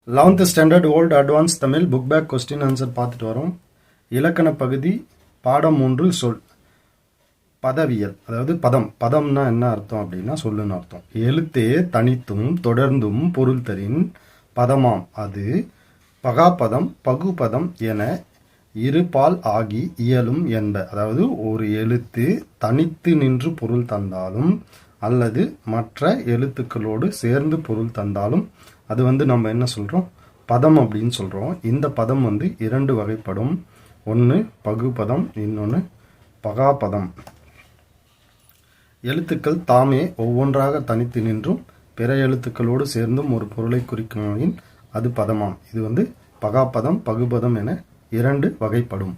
11th standard old advance Tamil book back question answer பார்த்துட்டு வரோம். இலக்கண பகுதி பாடம் 3 சொல். பதவியல், அதாவது பதம். பதம்னா என்ன அர்த்தம் அப்படின்னா சொல்லுன்னு அர்த்தம். எழுத்தே தனித்தும் தொடர்ந்தும் பொருள் தரின் பதமாம் அது பகாப்பதம் பகுபதம் என இருபால் ஆகி இயலும் என்ப. அதாவது ஒரு எழுத்து தனித்து நின்று பொருள் தந்தாலும் அல்லது மற்ற எழுத்துக்களோடு சேர்ந்து பொருள் தந்தாலும் அது நம்ம என்ன சொல்கிறோம், பதம் அப்படின்னு சொல்கிறோம். இந்த பதம் இரண்டு வகைப்படும். ஒன்று பகுபதம், இன்னொன்று பகாபதம். எழுத்துக்கள் தாமே ஒவ்வொன்றாக தனித்து நின்றும் பிற எழுத்துக்களோடு சேர்ந்தும் ஒரு பொருளை குறிக்கும் அது பதமாம். இது பகாபதம் பகுபதம் என இரண்டு வகைப்படும்.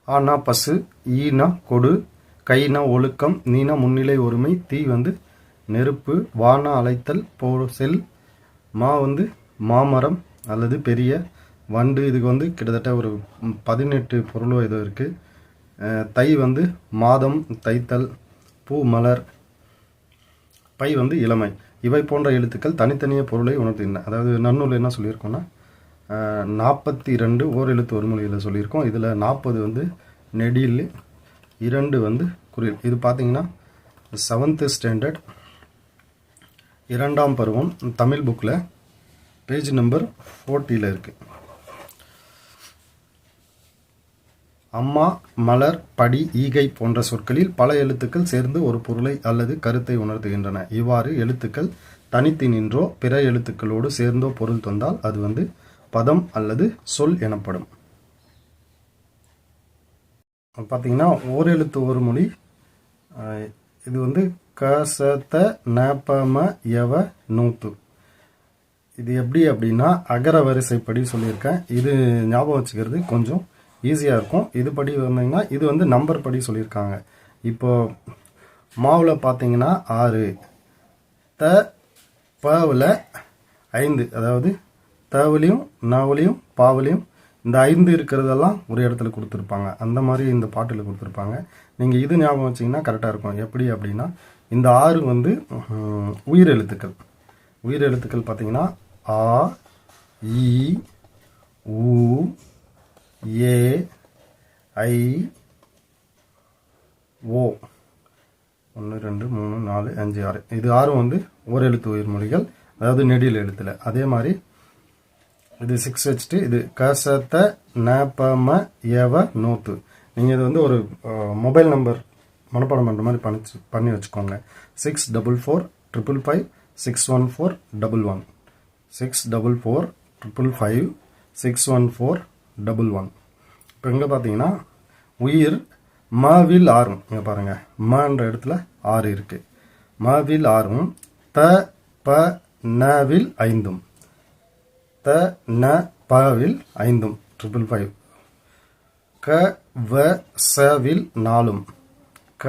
ஆனா பசு, ஈனா கொடு, கைனா ஒழுக்கம், நீனா முன்னிலை ஒருமை, தீ நெருப்பு, வானா அலைத்தல், செல், மா மாமரம் அல்லது பெரிய, வண்டு இதுக்கு கிட்டத்தட்ட ஒரு 18 பொருளோ ஏதோ இருக்குது. தை மாதம் தைத்தல், பூ மலர், பை இளமை. இவை போன்ற எழுத்துக்கள் தனித்தனிய பொருளை உணர்த்துகின்றன. அதாவது நன்னூல் என்ன சொல்லியிருக்கோன்னா 42 ஓர் எழுத்து ஒரு மொழியில் சொல்லியிருக்கோம். இதில் 40 நெடில், 2 குறில். இது பார்த்தீங்கன்னா 7th ஸ்டாண்டர்ட் 2ஆம் பருவம் தமிழ் புக்கில் பேஜ் நம்பர் 40 இருக்குது. அம்மா, மலர், படி, ஈகை போன்ற சொற்களில் பல எழுத்துக்கள் சேர்ந்து ஒரு பொருளை அல்லது கருத்தை உணர்த்துகின்றன. இவ்வாறு எழுத்துக்கள் தனித்து நின்றோ பிற எழுத்துக்களோடு சேர்ந்தோ பொருள் தந்தால் அது பதம் அல்லது சொல் எனப்படும். பார்த்தீங்கன்னா ஓர் எழுத்து ஒரு மொழி. இது கசத நபம யவ நூத்து. இது எப்படி அப்படின்னா அகர வரிசைப்படி சொல்லியிருக்கேன். இது ஞாபகம் வச்சுக்கிறது கொஞ்சம் ஈஸியாக இருக்கும். இது படி வந்தீங்கன்னா இது நம்பர் படி சொல்லியிருக்காங்க. இப்போ மாவில் பார்த்தீங்கன்னா 6, த பவில் 5, அதாவது தவிலையும் நவலையும் பாவலையும் இந்த 5 இருக்கிறதெல்லாம் ஒரு இடத்துல கொடுத்துருப்பாங்க. அந்த மாதிரி இந்த பாட்டில் கொடுத்துருப்பாங்க. நீங்கள் இது ஞாபகம் வச்சிங்கன்னா கரெக்டாக இருக்கும். எப்படி அப்படின்னா இந்த 6 உயிர் எழுத்துக்கள். உயிர் எழுத்துக்கள் பார்த்தீங்கன்னா ஆ, இ, உ, ஏ, ஐ, ஓ. 1 2 3 4 5 6. இது 6 ஓர் எழுத்து உயிர் மொழிகள், அதாவது நெடில் எழுத்துல. அதே மாதிரி இது 6 வச்சுட்டு இது கசத்த நபம யவ நூத்து. நீங்கள் இது ஒரு மொபைல் நம்பர் மனப்பாடம் பண்ணுற மாதிரி பண்ணி வச்சுக்கோங்க. 64455 61411 64455 61411. இப்போ இங்கே பார்த்தீங்கன்னா உயிர் மவில் 6. இங்கே பாருங்கள், மன்ற இடத்துல 6 இருக்குது. மவில் 6, த ப நவில் 5, த ந பவில் 5 555. க வ சவில் 4, க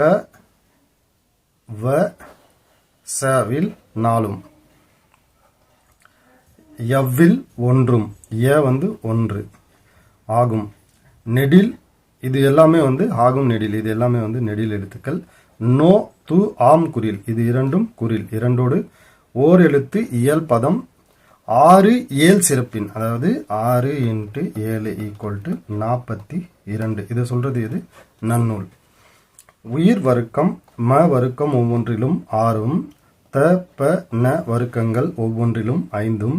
வ சவில் 4. யவ்வில் 1, ய 1 ஆகும். நெடில் இது எல்லாமே ஆகும் நெடில். இது எல்லாமே நெடில் எழுத்துக்கள். நோ து ஆம் குறில். இது இரண்டும் குறில். இரண்டோடு ஓர் எழுத்து இயல் பதம் 6 ஏழ் சிறப்பின், அதாவது 6 × 7 = 42. இதை சொல்றது இது நன்னூல். உயிர் வர்க்கம் ம வர்க்கம் ஒவ்வொன்றிலும் 6, த ப ந வர்க்கங்கள் ஒவ்வொன்றிலும் 5,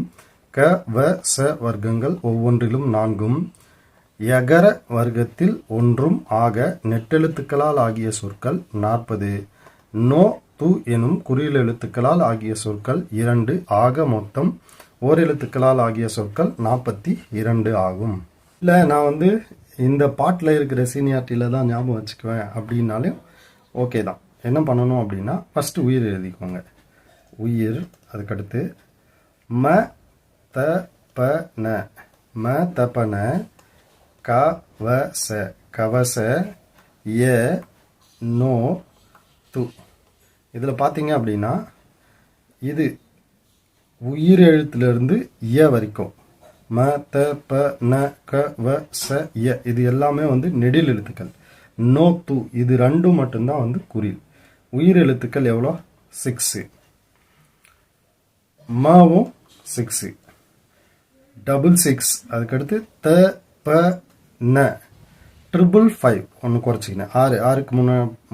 க வ ச வர்க்கங்கள் ஒவ்வொன்றிலும் 4, யகர வர்க்கத்தில் 1 ஆக நெட்டெழுத்துக்களால் ஆகிய சொற்கள் 40. நோ து எனும் குறில் எழுத்துக்களால் ஆகிய சொற்கள் 2 ஆக மொத்தம் ஓர் எழுத்துக்களால் ஆகிய சொற்கள் 42 ஆகும். இல்லை நான் இந்த பாட்டில் இருக்கிற சீனியாரிட்டியில் தான் ஞாபகம் வச்சுக்குவேன் அப்படின்னாலும் ஓகே தான். என்ன பண்ணணும் அப்படின்னா ஃபஸ்ட்டு உயிர் எழுதிக்கோங்க. உயிர், அதுக்கடுத்து ம த ப ந, ம த ப ந, க வ ச கவச, ய நோ து. இதில் பார்த்தீங்க அப்படின்னா இது உயிர் எழுத்துலேருந்து ய வரைக்கும் ம த ப ந க வ ச ய இது எல்லாமே நெடில் எழுத்துக்கள். நோ து இது 2 மட்டும்தான் குறில். உயிர் எழுத்துக்கள் எவ்வளோ? 6. மவும் 6 66 அதுக்கடுத்து த ப ந 555 ஒன்று குறைச்சிங்கன்னா 6 6க்கு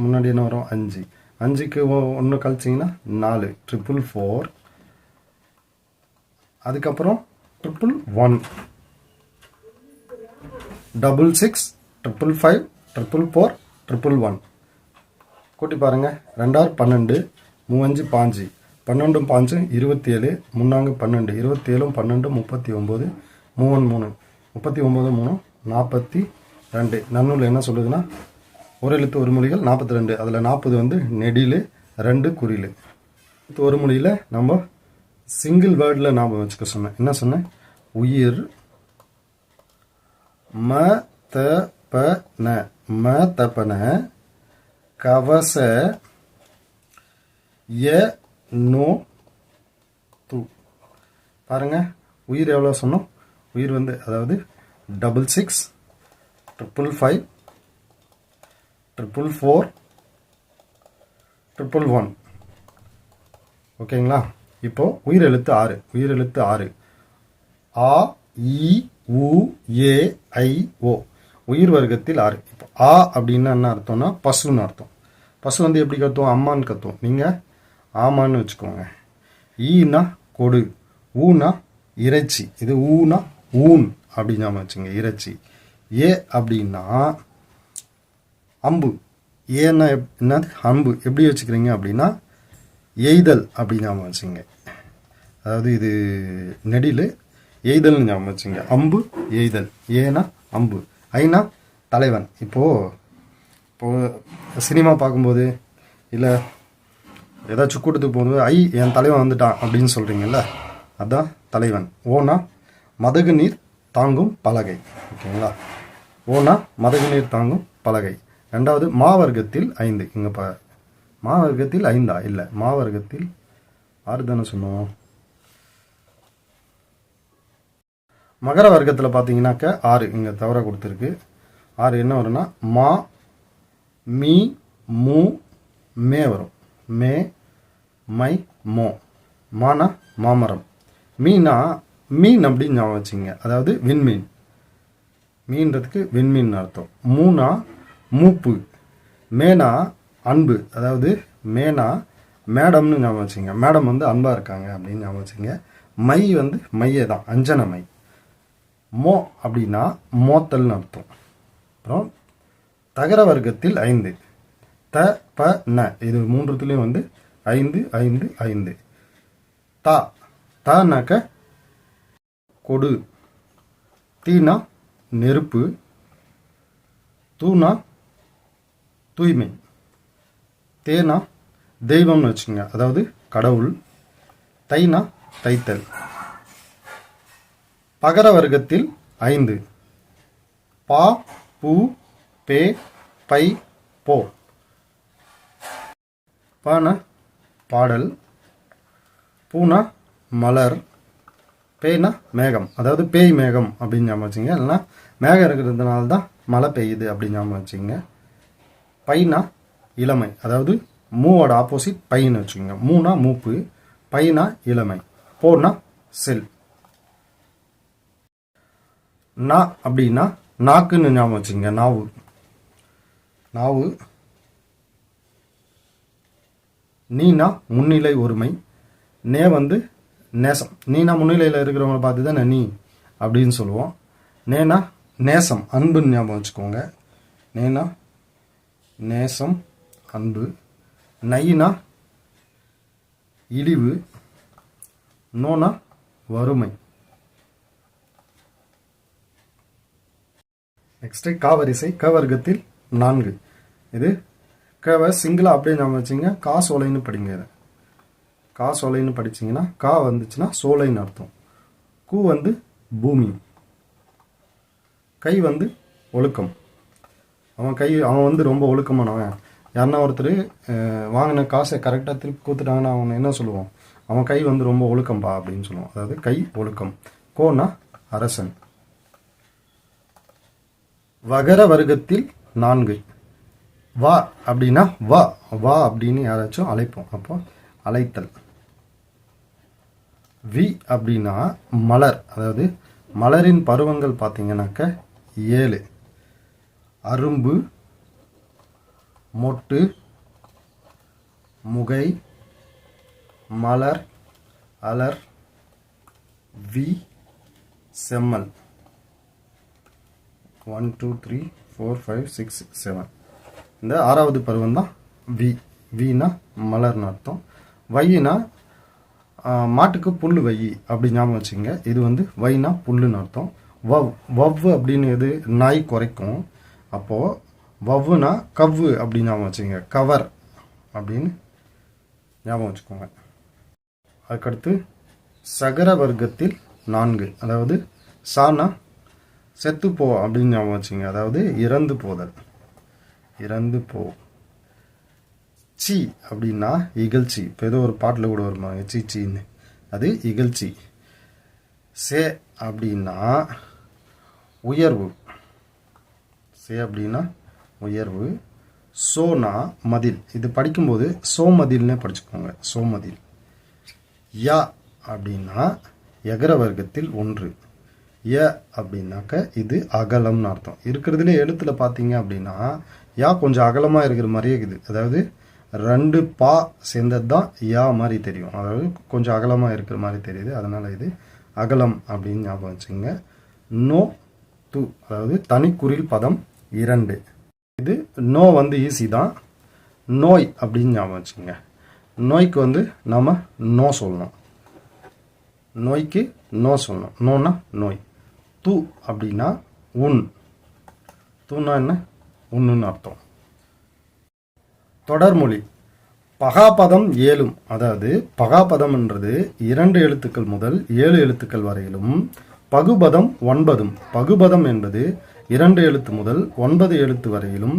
முன்னாடி என்ன வரும் 5 5க்கு ஒன்று கழிச்சிங்கன்னா 4 444 அதுக்கப்புறம் 111 66 555 444 111 கூட்டி பாருங்க 2 12 3 5 12 5 27 3 12 27 12 39 3 39 3 42 நன்னூல் என்ன சொல்லுதுன்னா ஒரு எழுத்து ஒரு மொழிகள் 42 அதில் 40 வந்து நெடில் 2 குறில் ஒரு மொழியில் நம்ம சிங்கிள் வேர்டில் ஞாபகம் வச்சுக்க சொன்னேன். என்ன சொன்னேன்? உயிர் ம த ப ந ம தப்பன கவச ய நோ து. பாருங்க உயிர் எவ்வளோ சொன்னோம்? உயிர் வந்து அதாவது 66 555 444 111. ஓகேங்களா? இப்போ உயிரெழுத்து 6 உயிரெழுத்து 6 ஆ இ உ ஏ ஐ ஓ உயிர் வர்க்கத்தில் 6. இப்போ ஆ அப்படின்னா என்ன அர்த்தம்னா பசுன்னு அர்த்தம். பசு வந்து எப்படி கத்துவோம்? அம்மான்னு கத்துவோம். நீங்கள் ஆமான்னு வச்சுக்கோங்க. ஈனா கொடு, ஊனா இறைச்சி, இது ஊனா ஊன் அப்படின்னு வச்சுங்க இறைச்சி. ஏ அப்படின்னா அம்பு, ஏன்னா என்னது அம்பு எப்படி வச்சுக்கிறீங்க அப்படின்னா எய்தல் அப்படின்னு ஞாபகம் வச்சுங்க. அதாவது இது நெடில் எய்தல்னு ஞாபகம் வச்சுங்க. அம்பு எய்தல், ஏனா அம்பு, ஐனா தலைவன். இப்போது சினிமா பார்க்கும்போது இல்லை ஏதாச்சும் கூட்டத்துக்கு போகும்போது ஐ என் தலைவன் வந்துட்டான் அப்படின்னு சொல்கிறீங்கல்ல, அதுதான் தலைவன். ஓனா மதகு நீர் தாங்கும் பலகை. ஓகேங்களா? ஓனா மதகு நீர் தாங்கும் பலகை. ரெண்டாவது மாவர்க்கத்தில் 5. இங்கே மாவர்க்கத்தில் 5 இல்லை, மாவர்க்கத்தில் 6 தானே சொன்னோம். மகர வர்க்கத்தில் பார்த்தீங்கன்னாக்க 6 இங்கே தவற கொடுத்துருக்கு. 6 என்ன வரும்னா மா மீ மூ மே வரும். மே மை மோ. மானா மாமரம். மீனா மீன் அப்படின்னு ஞாபகம் வச்சுங்க. அதாவது விண்மீன். மீன்றதுக்கு விண்மீன் அர்த்தம். மூனா மூப்பு. மேனா அன்பு. அதாவது மேனா மேடம்னு ஞாபகம் வச்சுங்க. மேடம் வந்து அன்பாக இருக்காங்க அப்படின்னு ஞாபகம் வச்சுங்க. மை வந்து மையே தான், அஞ்சன மை. மோ அப்படின்னா மோத்தல்னு அர்த்தம். அப்புறம் தகர வர்க்கத்தில் 5 த ப ந இது மூன்றுத்துலேயும் வந்து 5 5 5. தா தானாக்க கொடு, தீனா நெருப்பு, தூணா தூய்மை, தேனா தெய்வம்னு வச்சுங்க, அதாவது கடவுள், தைனா தைத்தல். பகர வர்க்கத்தில் 5 பா பூ பே பை போ. பானா பாடல், பூனா மலர், பேய்னா மேகம், அதாவது பேய் மேகம் அப்படின்னு ஞாபகம் வச்சுங்க. இல்லைன்னா மேகம் இருக்கிறதுனால தான் மழை பெய்யுது அப்படின்னு ஞாபகம் வச்சுங்க. பைனா இளமை, அதாவது மூவோட ஆப்போசிட் பைன்னு வச்சுக்கோங்க. மூனா மூப்பு, பைனா இளமை, போனா செல். நா அப்படின்னா நாக்குன்னு ஞாபகம் வச்சுங்க. நாவு நாவு. நீனா முன்னிலை ஒருமை, நே வந்து நேசம். நீனா முன்னிலையில் இருக்கிறவங்கள பார்த்து தான் நீ அப்படின்னு சொல்லுவோம். நேனா நேசம், அன்புன்னு ஞாபகம் வச்சுக்கோங்க. நேனா நேசம் அன்பு. நைனா இழிவு, நோனா வறுமை. நெக்ஸ்ட் காவரிசை கவர்க்கத்தில் 4. இது கவ சிங்கிளா அப்படியே ஞாபகம் வச்சுங்க. கா சோலைன்னு படிங்க. இதை கா சோலைன்னு படிச்சிங்கன்னா கா வந்துச்சுன்னா சோலைன்னு அர்த்தம். கூ வந்து பூமி, கை வந்து ஒழுக்கம். அவன் வந்து ரொம்ப ஒழுக்கமானவன். யாருன்னா ஒருத்தர் வாங்கின காசை கரெக்டாக திருப்பி கொடுத்துட்டாங்கன்னா அவனை என்ன சொல்லுவோம்? அவன் கை வந்து ரொம்ப ஒழுக்கம்பா அப்படின்னு சொல்லுவோம். அதாவது கை ஒழுக்கம். கோனா அரசன். வகர வர்க்கத்தில் 4 வா அப்படின்னா வா அப்படின்னு யாராச்சும் அழைப்போம். அப்போ அழைத்தல். வி அப்படின்னா மலர், அதாவது மலரின் பருவங்கள் பார்த்தீங்கன்னாக்க 7. அரும்பு, மொட்டு, முகை, மலர், அலர், வி, செம்மல். 1 2 3 4 5 6 7. இந்த 6வது பருவம் தான் வி. வீனா மலர்னு அர்த்தம். வையினா மாட்டுக்கு புல் வை அப்படி ஞாபகம் வச்சுங்க. இது வந்து வைனா புல்லுன்னு அர்த்தம். வவ் அப்படின்னு எது நாய் குறைக்கும். அப்போது வவ்வுனா கவ்வு அப்படின்னு ஞாபகம் வச்சுங்க. கவர் அப்படின்னு ஞாபகம் வச்சுக்கோங்க. அதுக்கடுத்து சகர வர்க்கத்தில் 4, அதாவது சானா செத்துப்போ அப்படின்னு ஞாபகம் வச்சுங்க. அதாவது இறந்து போதல், இறந்து போ. சி அப்படின்னா இகழ்ச்சி. இப்போ ஏதோ ஒரு பாட்டில் கூட வருமாங்க சீச்சின்னு, அது இகழ்ச்சி. சே அப்படின்னா உயர்வு, சே அப்படின்னா உயர்வு. சோனா மதில், இது படிக்கும்போது சோமதில்னே படிச்சுக்கோங்க, சோமதில். யா அப்படின்னா எகர வர்க்கத்தில் 1. ய அப்படின்னாக்க இது அகலம்னு அர்த்தம். இருக்கிறதுலே எழுத்தில் பார்த்தீங்க அப்படின்னா யா கொஞ்சம் அகலமாக இருக்கிற மாதிரியே இருக்குது. அதாவது 2 பா சேர்ந்தது தான் யா மாதிரி தெரியும். அதாவது கொஞ்சம் அகலமாக இருக்கிற மாதிரி தெரியுது. அதனால் இது அகலம் அப்படின்னு ஞாபகம் வச்சுங்க. நோ து, அதாவது தனிக்குறில் பதம் 2. இது நோ வந்து ஈஸி தான். நோய் அப்படின்னு ஞாபகம் வச்சுங்க. நோய்க்கு வந்து நாம் நோ சொல்லணும். நோய்க்கு நோ சொல்லணும். நோனா நோய். து அப்படின்னா உன். தூனா என்ன? உன்னுன்னு அர்த்தம். தொடர்மொழி. பகாபதம் 7, அதாவது பகாபதம்ன்றது 2 எழுத்துக்கள் முதல் 7 எழுத்துக்கள் வரையிலும், பகுபதம் 9. பகுபதம் என்பது 2 எழுத்து முதல் 9 எழுத்து வரையிலும்,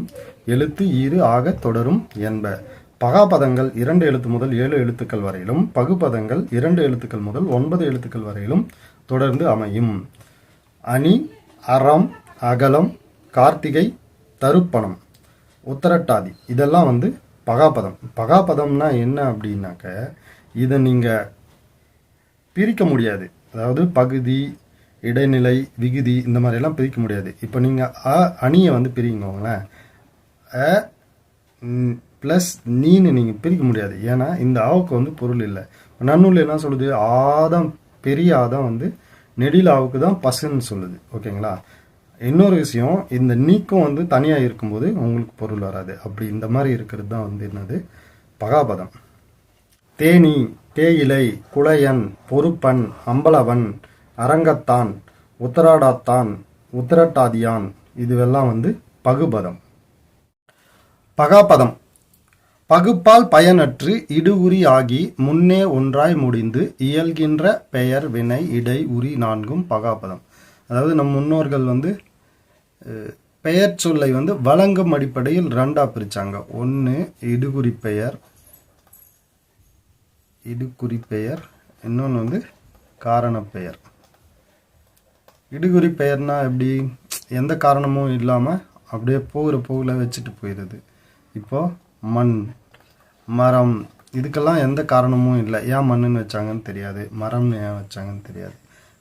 எழுத்து ஈறு ஆக தொடரும் என்ப. பகாபதங்கள் 2 எழுத்து முதல் 7 எழுத்துக்கள் வரையிலும், பகுபதங்கள் 2 எழுத்துக்கள் முதல் 9 எழுத்துக்கள் வரையிலும் தொடர்ந்து அமையும். அணி, அறம், அகலம், கார்த்திகை, தருப்பணம், உத்தரட்டாதி இதெல்லாம் வந்து பகாபதம். பகாபதம்னா என்ன அப்படின்னாக்க, இதை நீங்கள் பிரிக்க முடியாது. அதாவது பகுதி, இடைநிலை, விகுதி இந்த மாதிரியெல்லாம் பிரிக்க முடியாது. இப்போ நீங்கள் அணியை வந்து பிரிங்கோங்களேன். அ ப்ளஸ் நீன்னு நீங்கள் பிரிக்க முடியாது. ஏன்னா இந்த ஆவுக்கு வந்து பொருள் இல்லை. நன்னூல் என்ன சொல்லுது? ஆதான் பெரிய ஆதான் வந்து நெடில் ஆவுக்கு தான் பசுன்னு சொல்லுது. ஓகேங்களா? இன்னொரு விஷயம், இந்த நீக்கம் வந்து தனியாக இருக்கும்போது உங்களுக்கு பொருள் வராது. அப்படி இந்த மாதிரி இருக்கிறது தான் வந்து என்னது பகாபதம். தேனி, தேயிலை, குளையன், பொறுப்பன், அம்பலவன், அரங்கத்தான், உத்தராடாத்தான், உத்தரட்டாதியான் இதுவெல்லாம் வந்து பகுபதம். பகாபதம் பகுப்பால் பயனற்று இடுஉரி ஆகி முன்னே ஒன்றாய் முடிந்து இயல்கின்ற பெயர் வினை இடை உரி 4ம் பகாபதம். அதாவது நம் முன்னோர்கள் வந்து பெயர் சொல்லை வந்து வழங்கும் அடிப்படையில் 2ஆக பிரித்தாங்க. 1 இடுகுறிப்பெயர், இடுகுறிப்பெயர், இன்னொன்று வந்து காரணப்பெயர். இடுகுறிப்பெயர்னா எப்படி? எந்த காரணமும் இல்லாமல் அப்படியே போகிற போகில் வச்சுட்டு போயிடுது. இப்போது மண், மரம் இதுக்கெல்லாம் எந்த காரணமும் இல்லை. ஏன் மண்ணுன்னு வச்சாங்கன்னு தெரியாது, மரம்னு ஏன் வச்சாங்கன்னு தெரியாது.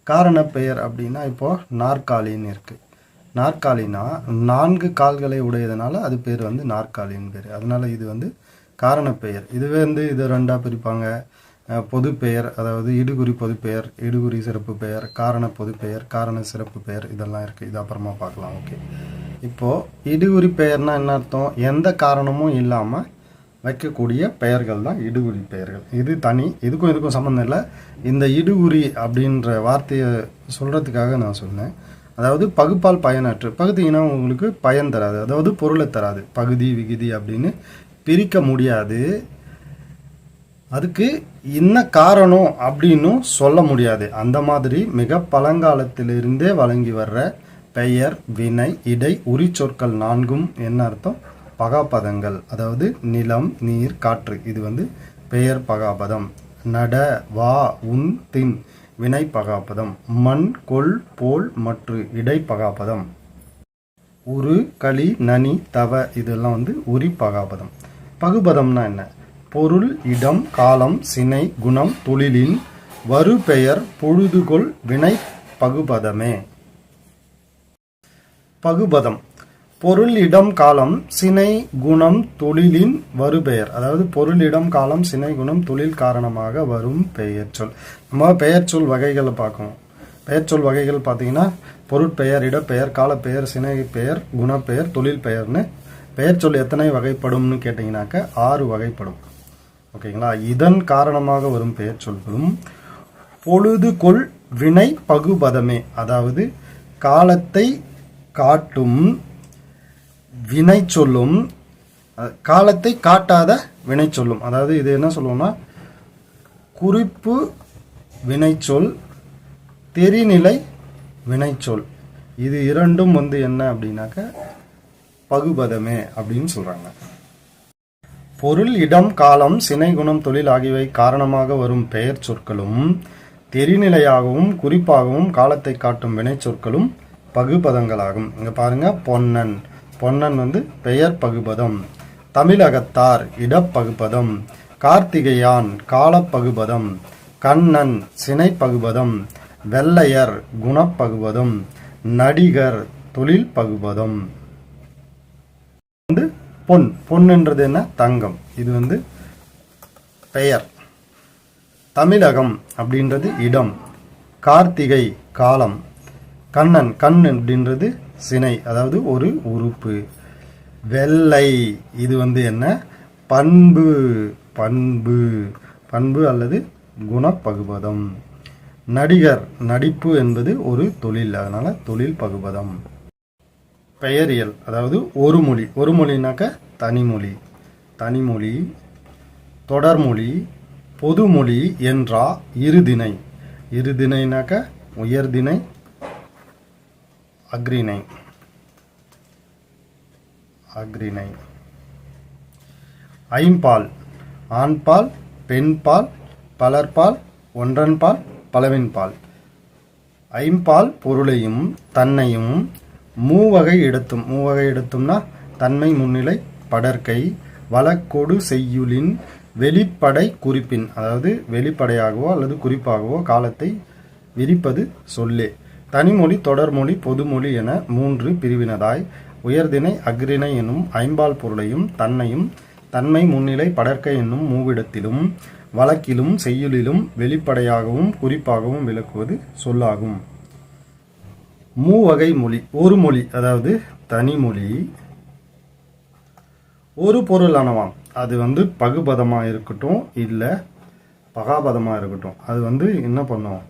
காரணப்பெயர் அப்படின்னா இப்போது நாற்காலின்னு இருக்குது. நாற்காலினா 4 கால்களை உடையதுனால அது பேர் வந்து நாற்காலின்னு பேர். அதனால் இது வந்து காரணப்பெயர். இதுவே வந்து இதை 2ஆக பிரிப்பாங்க. பொதுப்பெயர், அதாவது இடுகுறி பொதுப்பெயர், இடுகுறி சிறப்பு பெயர், காரண பொதுப்பெயர், காரண சிறப்பு பெயர் இதெல்லாம் இருக்குது. இது அப்புறமா பார்க்கலாம். ஓகே, இப்போது இடுகுறி பெயர்னால் என்ன அர்த்தம்? எந்த காரணமும் இல்லாமல் வைக்கக்கூடிய பெயர்கள் தான் இடுகுறி பெயர்கள். இது தனி, இதுக்கும் சம்மந்தம் இல்லை. இந்த இடுகுறி அப்படின்ற வார்த்தையை சொல்கிறதுக்காக நான் சொன்னேன். அதாவது பகுப்பால் பயனற்று, பகுதினா உங்களுக்கு பயன் தராது, அதாவது பொருளை தராது. பகுதி, விகுதி அப்படின்னு பிரிக்க முடியாது. அதுக்கு என்ன காரணம் அப்படின்னும் சொல்ல முடியாது. அந்த மாதிரி மிக பழங்காலத்திலிருந்தே வழங்கி வர்ற பெயர், வினை, இடை, உரி சொற்கள் 4ம் என்ன அர்த்தம்? பகாபதங்கள். அதாவது நிலம், நீர், காற்று இது வந்து பெயர் பகாபதம். நட, வா, உன், தின் வினை பகாபதம். மண், கொள், போல், மற்று இடை பகாபதம். உரு, களி, நனி, தவ இதெல்லாம் வந்து உரி பகாபதம். பகுபதம்னா என்ன? பொருள், இடம், காலம், சினை, குணம், தொழிலின் வரு பெயர் பொழுதுகொள் வினை பகுபதமே. பகுபதம் பொருள் இடம் காலம் சினை குணம் தொழிலின் வருபெயர். அதாவது பொருள் இடம் காலம் சினை குணம் தொழில் காரணமாக வரும் பெயர் சொல். நம்ம பெயர் சொல் வகைகளை பார்க்கணும். பெயர் சொல் வகைகள் பார்த்தீங்கன்னா பொருட்பெயர், இடப்பெயர், காலப்பெயர், சினை பெயர், குணப்பெயர், தொழில் பெயர்னு பெயர் சொல் எத்தனை வகைப்படும்னு கேட்டிங்கனாக்க 6 வகைப்படும். ஓகேங்களா. இதன் காரணமாக வரும் பெயர் சொல்களும் பொழுதுகொள் வினை பகுபதமே. அதாவது காலத்தை காட்டும் வினை சொல்லும், காலத்தை காட்டாத வினை சொல்லும். அதாவது இது என்ன சொல்லுவோம்னா குறிப்பு வினைச்சொல், தெரிநிலை வினைச்சொல். இது இரண்டும் என்ன அப்படின்னாக்க பகுபதமே அப்படின்னு சொல்றாங்க. பொருள் இடம் காலம் சினை குணம் தொழில் ஆகியவை காரணமாக வரும் பெயர் சொற்களும் தெரிநிலையாகவும் குறிப்பாகவும் காலத்தை காட்டும் வினை சொற்களும் பகுபதங்களாகும். இங்க பாருங்க, பொன்னன், பொன்னன் பெயர் பகுபதம். தமிழகத்தார் இடப்பகுபதம். கார்த்திகையான் காலப்பகுபதம். கண்ணன் சினை பகுபதம். வெள்ளையர் குணப்பகுபதம். நடிகர் தொழில் பகுபதம். பொன், பொன்ன்றது என்ன? தங்கம். இது பெயர். தமிழகம் அப்படின்றது இடம். கார்த்திகை காலம். கண்ணன், கண் அப்படின்றது சினை, அதாவது ஒரு உறுப்பு. வெள்ளை இது என்ன? பண்பு, பண்பு, பண்பு அல்லது குணப்பகுபதம். நடிகர் நடிப்பு என்பது ஒரு தொழில், அதனால தொழில் பகுபதம். பெயரியல் அதாவது ஒரு மொழி, ஒரு மொழினாக்க தனிமொழி, தனிமொழி, தொடர்மொழி, பொதுமொழி என்றா இருதிணை. இருதிணைனாக்க உயர்திணை, அக்ரிணை, அக்ரிணை. ஐம்பால் ஆண்பால், பெண்பால், பலர்பால், ஒன்றன்பால், பலவின்பால். ஐம்பால் பொருளையும் தன்னையும் மூவகை எடுத்தும், மூவகை எடுத்தும்னா தன்மை முன்னிலை படற்கை வழக்கொடு செய்யுளின் வெளிப்படை குறிப்பின், அதாவது வெளிப்படையாகவோ அல்லது குறிப்பாகவோ காலத்தை விரிப்பது சொல்லே. தனிமொழி, தொடர்மொழி, பொதுமொழி என 3 பிரிவினதாய் உயர்திணை அக்ரிணை என்னும் ஐம்பால் பொருளையும் தன்னையும் தன்மை முன்னிலை படற்கை என்னும் மூவிடத்திலும் வழக்கிலும் செய்யுளிலும் வெளிப்படையாகவும் குறிப்பாகவும் விளக்குவது சொல்லாகும். மூவகை மொழி, ஒரு மொழி அதாவது தனிமொழி ஒரு பொருள் அணவாம். அது பகுபதமாக இருக்கட்டும் இல்லை பகாபதமாக இருக்கட்டும், அது என்ன பண்ணும்?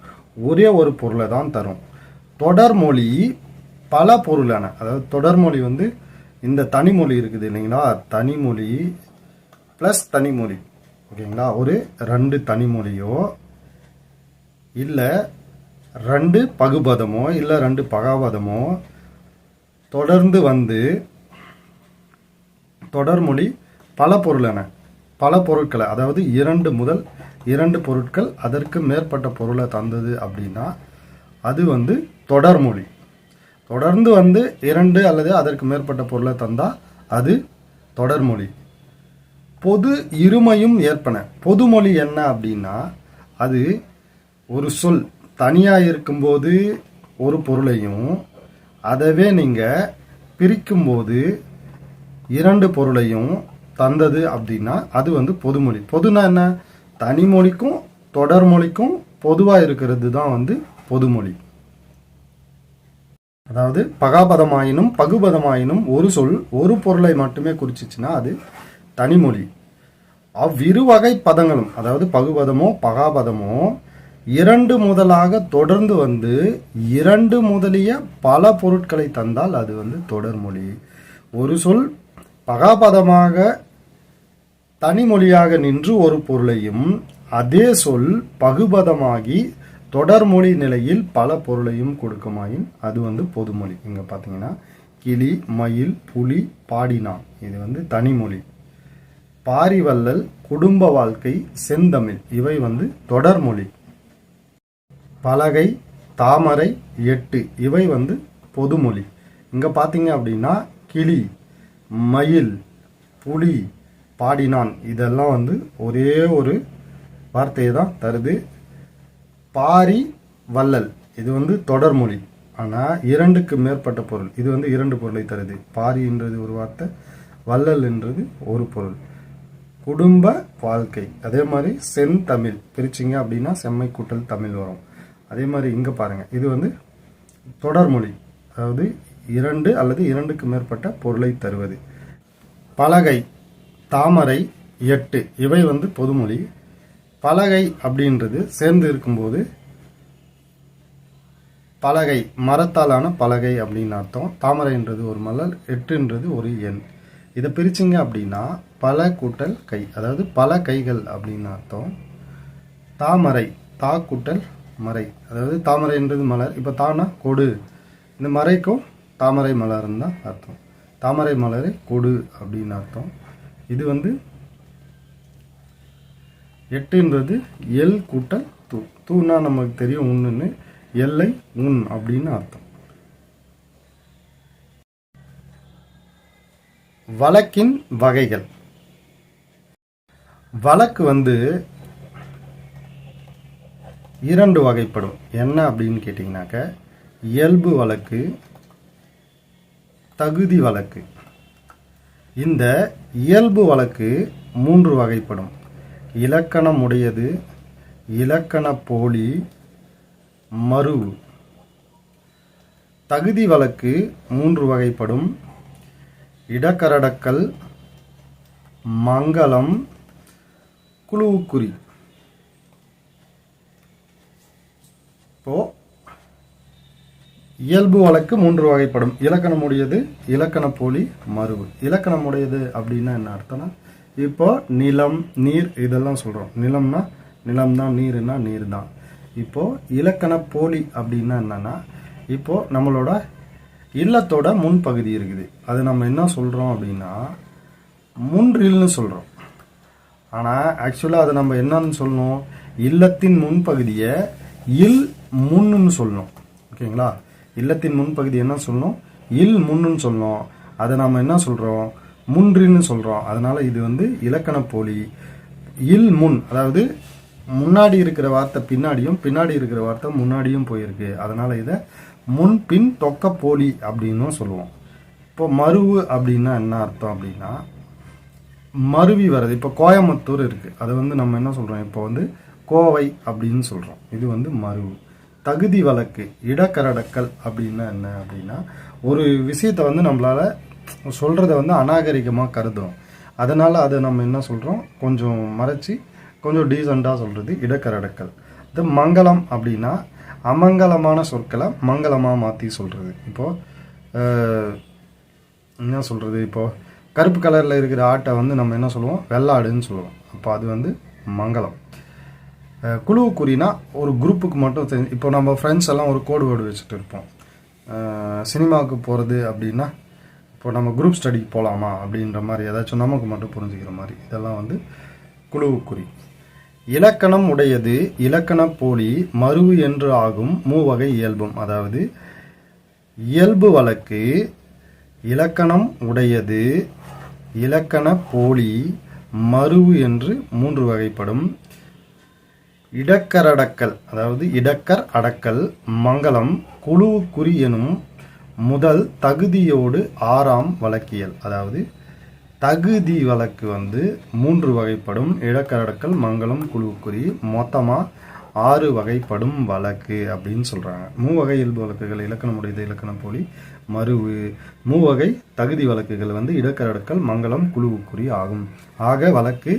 ஒரே ஒரு பொருளை தான் தரும். தொடர்மொழி பல பொருளான, அதாவது தொடர்மொழி இந்த தனிமொழி இருக்குது இல்லைங்களா, தனிமொழி ப்ளஸ் தனிமொழி. ஓகேங்களா. ஒரு 2 தனிமொழியோ இல்லை 2 பகுபதமோ இல்லை 2 பகாபதமோ தொடர்ந்து தொடர்மொழி பல பொருளான, பல பொருட்களை, அதாவது 2 முதல் 2 பொருட்கள் அதற்கு மேற்பட்ட பொருளை தந்தது அப்படின்னா அது தொடர்மொழி. தொடர்ந்து 2 அல்லது அதற்கு மேற்பட்ட பொருளை தந்தா அது தொடர்மொழி. பொது இருமையும் ஏற்பன. பொதுமொழி என்ன அப்படின்னா அது ஒரு சொல் தனியாக இருக்கும்போது ஒரு பொருளையும் அதவே நீங்கள் பிரிக்கும்போது 2 பொருளையும் தந்தது அப்படின்னா அது பொதுமொழி. பொதுனா என்ன? தனிமொழிக்கும் தொடர்மொழிக்கும் பொதுவாக இருக்கிறது தான் பொதுமொழி. அதாவது பகாபதமாயினும் பகுபதமாயினும் ஒரு சொல் ஒரு பொருளை மட்டுமே குறிச்சிச்சுன்னா அது தனிமொழி. அவ்விருவகை பதங்களும், அதாவது பகுபதமோ பகாபதமோ 2 முதலாக தொடர்ந்து 2 முதலிய பல பொருட்களை தந்தால் அது தொடர்மொழி. ஒரு சொல் பகாபதமாக தனிமொழியாக நின்று ஒரு பொருளையும் அதே சொல் பகுபதமாகி தொடர்மொழி நிலையில் பல பொருளையும் கொடுக்குமாயின் அது பொதுமொழி. இங்க பாத்தீங்கன்னா கிளி, மயில், புலி, பாடினான் இது தனிமொழி. பாரிவள்ளல், குடும்ப வாழ்க்கை, செந்தமிழ் இவை தொடர்மொழி. பலகை, தாமரை, 8 இவை பொதுமொழி. இங்க பாத்தீங்க அப்படின்னா கிளி, மயில், புலி, பாடினான் இதெல்லாம் ஒரே ஒரு வார்த்தையை தான் தருது. பாரி வள்ளல் இது வந்து தொடர்மொழி. ஆனால் இரண்டுக்கு மேற்பட்ட பொருள். இது வந்து இரண்டு பொருளை தருது. பாரி என்றது ஒரு வார்த்தை, வள்ளல் என்றது ஒரு பொருள். குடும்ப வாழ்க்கை, அதே மாதிரி செந்தமிழ் பிரிச்சிங்க அப்படின்னா செம்மை கூட்டல் தமிழ் வரும். அதே மாதிரி இங்கே பாருங்கள், இது வந்து தொடர்மொழி, அதாவது இரண்டு அல்லது இரண்டுக்கு மேற்பட்ட பொருளை தருவது. பலகை, தாமரை, எட்டு இவை வந்து பொதுமொழி. பலகை அப்படின்றது சேர்ந்து இருக்கும்போது பலகை மரத்தாலான பலகை அப்படின்னு அர்த்தம். தாமரைன்றது ஒரு மலர், எட்டுன்றது ஒரு எண். இதை பிரிச்சிங்க அப்படின்னா பல கூட்டல் கை, அதாவது பல கைகள் அப்படின்னு அர்த்தம். தாமரை, தா கூட்டல் மறை, அதாவது தாமரைன்றது மலர். இப்போ தானா கொடு, இந்த மறைக்கும் தாமரை மலர்னு தான் அர்த்தம். தாமரை மலரை கொடு அப்படின்னு அர்த்தம். இது வந்து எட்டுன்றது எல் கூட்டல் தூ. தூனா நமக்கு தெரியும் உண்ணுன்னு, எல்லை உன் அப்படின்னு அர்த்தம். வழக்கின் வகைகள். வழக்கு வந்து இரண்டு வகைப்படும். என்ன அப்படின்னு கேட்டிங்கனாக்க, இயல்பு வழக்கு, தகுதி வழக்கு. இந்த இயல்பு வழக்கு மூன்று வகைப்படும். இலக்கணமுடையது, இலக்கண போலி, மருவு. தகுதி வழக்கு மூன்று வகைப்படும். இடக்கரடக்கல், மங்களம், குழுவுக்குறி. இப்போ இயல்பு வழக்கு மூன்று வகைப்படும். இலக்கணமுடையது, இலக்கண போலி, மருவு. இலக்கணமுடையது அப்படின்னா என்ன அர்த்தம்னா, இப்போ நிலம், நீர் இதெல்லாம் சொல்கிறோம். நிலம்னா நிலம் தான், நீர்னா நீர் தான். இப்போ இலக்கண போலி அப்படின்னா என்னன்னா, இப்போ நம்மளோட இல்லத்தோட முன்பகுதி இருக்குது, அது நம்ம என்ன சொல்கிறோம் அப்படின்னா முன்றில்னு சொல்கிறோம். ஆனால் ஆக்சுவலாக அதை நம்ம என்னன்னு சொல்லணும், இல்லத்தின் முன்பகுதியை இல் முன்னு சொல்லணும். ஓகேங்களா, இல்லத்தின் முன்பகுதி என்ன சொல்லணும், இல் முன்னு சொல்லணும். அதை நம்ம என்ன சொல்கிறோம், முன்றின்னு சொல்கிறோம். அதனால் இது வந்து இலக்கண போலி. இல் முன், அதாவது முன்னாடி இருக்கிற வார்த்தை பின்னாடியும், பின்னாடி இருக்கிற வார்த்தை முன்னாடியும் போயிருக்கு. அதனால் இதை முன் பின் தொக்க போலி அப்படின்னும் சொல்லுவோம். இப்போ மருவு அப்படின்னா என்ன அர்த்தம் அப்படின்னா, மருவி வர்றது. இப்போ கோயம்புத்தூர் இருக்குது, அதை வந்து நம்ம என்ன சொல்கிறோம், இப்போ வந்து கோவை அப்படின்னு சொல்கிறோம். இது வந்து மருவு. தகுதி வழக்கு, இடக்கரடக்கல் அப்படின்னா என்ன அப்படின்னா, ஒரு விஷயத்தை வந்து நம்மளால் சொல்கிறத வந்து அநாகரிகமாக கருதுறோம். அதனால் அதை நம்ம என்ன சொல்கிறோம், கொஞ்சம் மறைச்சி கொஞ்சம் டீசெண்டாக சொல்கிறது இடக்கரடக்கல். இது மங்களம் அப்படின்னா அமங்கலமான சொற்களை மங்களமாக மாற்றி சொல்கிறது. இப்போது என்ன சொல்கிறது, இப்போது கருப்பு கலரில் இருக்கிற ஆட்டை வந்து நம்ம என்ன சொல்லுவோம், வெள்ளாடுன்னு சொல்லுவோம். அப்போ அது வந்து மங்களம். குழுவுக்குறினா ஒரு குரூப்புக்கு மட்டும் இப்போ நம்ம ஃப்ரெண்ட்ஸ் எல்லாம் ஒரு கோடு வேர்டு வச்சுட்டு இருப்போம். சினிமாவுக்கு போகிறது அப்படின்னா, இப்போ நம்ம குரூப் ஸ்டடிக்கு போகலாமா அப்படின்ற மாதிரி ஏதாச்சும் நமக்கு மட்டும் புரிஞ்சுக்கிற மாதிரி, இதெல்லாம் வந்து குழுவுக்குறி. இலக்கணம் உடையது, இலக்கண போலி, மருவு என்று ஆகும் மூவகை இயல்பும். அதாவது இயல்பு வழக்கு இலக்கணம் உடையது, இலக்கண போலி, மருவு என்று மூன்று வகைப்படும். இடக்கரடக்கல், அதாவது இடக்கர் அடக்கல், மங்களம், குழுவுக்குறி எனும் முதல் தகுதியோடு ஆறாம் வழக்கியல். அதாவது தகுதி வழக்கு வந்து மூன்று வகைப்படும். இடக்கரடக்கல், மங்களம், குழுவுக்குறி, மொத்தமாக 6 வகைப்படும் வழக்கு அப்படின்னு சொல்கிறாங்க. மூவகை இயல்பு வழக்குகள் இலக்கணமுடையது, இலக்கண போலி, மருவு. மூவகை தகுதி வழக்குகள் வந்து இடக்கரடக்கல், மங்களம், குழுவுக்குறி ஆகும். ஆக வழக்கு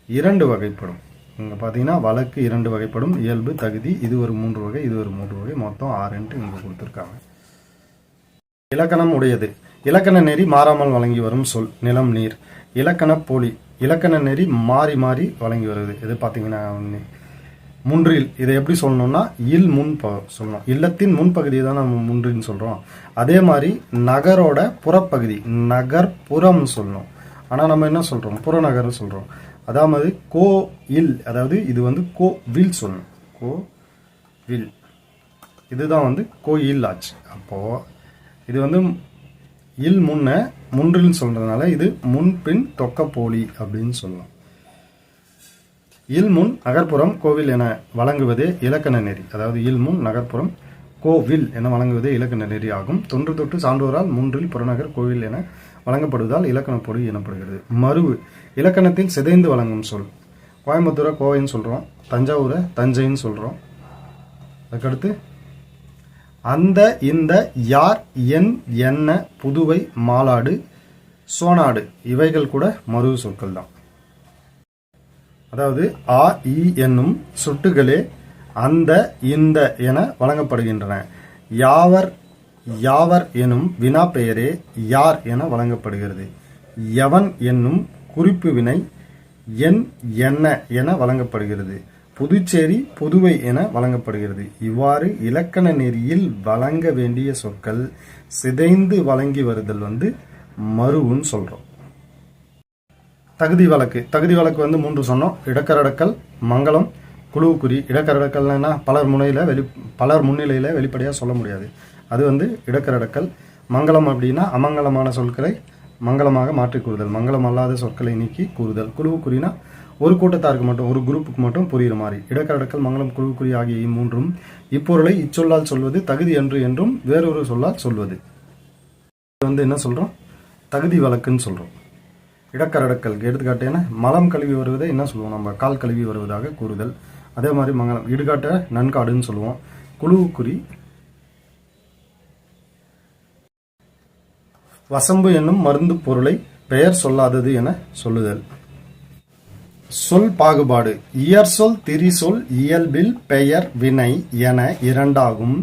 2 வகைப்படும். இங்கே பார்த்தீங்கன்னா வழக்கு 2 வகைப்படும். இயல்பு, தகுதி. இது ஒரு 3 வகை, இது ஒரு 3 வகை, மொத்தம் 6 இங்கே கொடுத்துருக்காங்க. இலக்கணம் உடையது, இலக்கண நெறி மாறாமல் வழங்கி வரும் சொல். நிலம், நீர். இலக்கண போலி, இலக்கண நெறி மாறி மாறி வழங்கி வருது. இது பார்த்தீங்கன்னா முன்றில். இதை எப்படி சொல்லணும்னா இல் முன் சொல்லணும். இல்லத்தின் முன்பகுதியை தான் நம்ம முன்றின்னு சொல்கிறோம். அதே மாதிரி நகரோட புறப்பகுதி நகர்ப்புறம் சொல்லணும். ஆனால் நம்ம என்ன சொல்கிறோம், புறநகர்னு சொல்கிறோம். அதே மாதிரி கோ இல், அதாவது இது வந்து கோ வில் சொல்லணும். கோ வில், இதுதான் வந்து கோயில் ஆச்சு. அப்போது இது வந்து இல் முன்ன முன்றில் சொல்கிறதுனால இது முன்பின் தொக்க போலி அப்படின்னு சொல்லலாம். இல் முன் நகர்ப்புறம் கோவில் என வழங்குவதே இலக்கண நெறி. அதாவது இல் முன் நகர்ப்புறம் கோவில் என வழங்குவதே இலக்கண நெறி ஆகும். தொன்று தொட்டு சான்றோரால் மூன்றில் புறநகர் கோவில் என வழங்கப்படுவதால் இலக்கண பொருள் எனப்படுகிறது. மருவு இலக்கணத்தில் சிதைந்து வழங்கும் சொல். கோயம்புத்தூரை கோவைன்னு சொல்கிறோம், தஞ்சாவூரை தஞ்சைன்னு சொல்கிறோம். அதுக்கடுத்து அந்த, இந்த, யார், என், என்ன, புதுவை, மாலாடு, சோனாடு இவைகள் கூட மருவு சொற்கள் தான். அதாவது ஆ, இ என்னும் சுட்டுகளே அந்த, இந்த என வழங்கப்படுகின்றன. யாவர், யாவர் எனும் வினா பெயரே யார் என வழங்கப்படுகிறது. எவன் என்னும் குறிப்பு வினை என், என்ன என வழங்கப்படுகிறது. புதுச்சேரி, புதுவை என வழங்கப்படுகிறது. இவ்வாறு இலக்கண நெறியில் வழங்க வேண்டிய சொற்கள் சிதைந்து வழங்கி வருதல் மருவுன்னு சொல்றோம். தகுதி வழக்கு. தகுதி வழக்கு 3 சொன்னோம். இடக்கரடக்கல், மங்களம், குழுவுக்குறி. இடக்கரடக்கல்னா பலர் முன்னிலையில வெளிப்படையாக சொல்ல முடியாது. அது இடக்கரடக்கல். மங்களம் அப்படின்னா அமங்கலமான சொற்களை மங்களமாக மாற்றி கூறுதல், மங்களம் அல்லாத சொற்களை நீக்கி கூறுதல். குழுவுக்குறினா ஒரு கூட்டத்தாருக்கு மட்டும், ஒரு குரூப்புக்கு மட்டும் புரியுற மாதிரி. இடக்கரடக்கல், மங்களம், குழுவுக்குறி ஆகிய இம்மூன்றும் இப்பொருளை இச்சொல்லால் சொல்வது தகுதி அன்று என்றும் வேறொரு சொல்லால் சொல்வது. என்ன சொல்றோம்? தகுதி வழக்குன்னு சொல்றோம். இடக்கரடக்கல் எடுத்துக்காட்டு என்ன? மலம் கழுவி வருவதை என்ன சொல்லுவோம்? நம்ம கால் கழுவி வருவதாக கூறுதல். அதே மாதிரி மங்களம் இடுகாட்ட நன்காடுன்னு சொல்லுவோம். குழுவுக்குறி வசம்பு என்னும் மருந்து பொருளை பெயர் சொல்லாதது என சொல்லுதல். சொல் பாகுபாடு. இயற்சொல், திரிசொல் இயல்பில் பெயர் வினை என 2ஆகும்.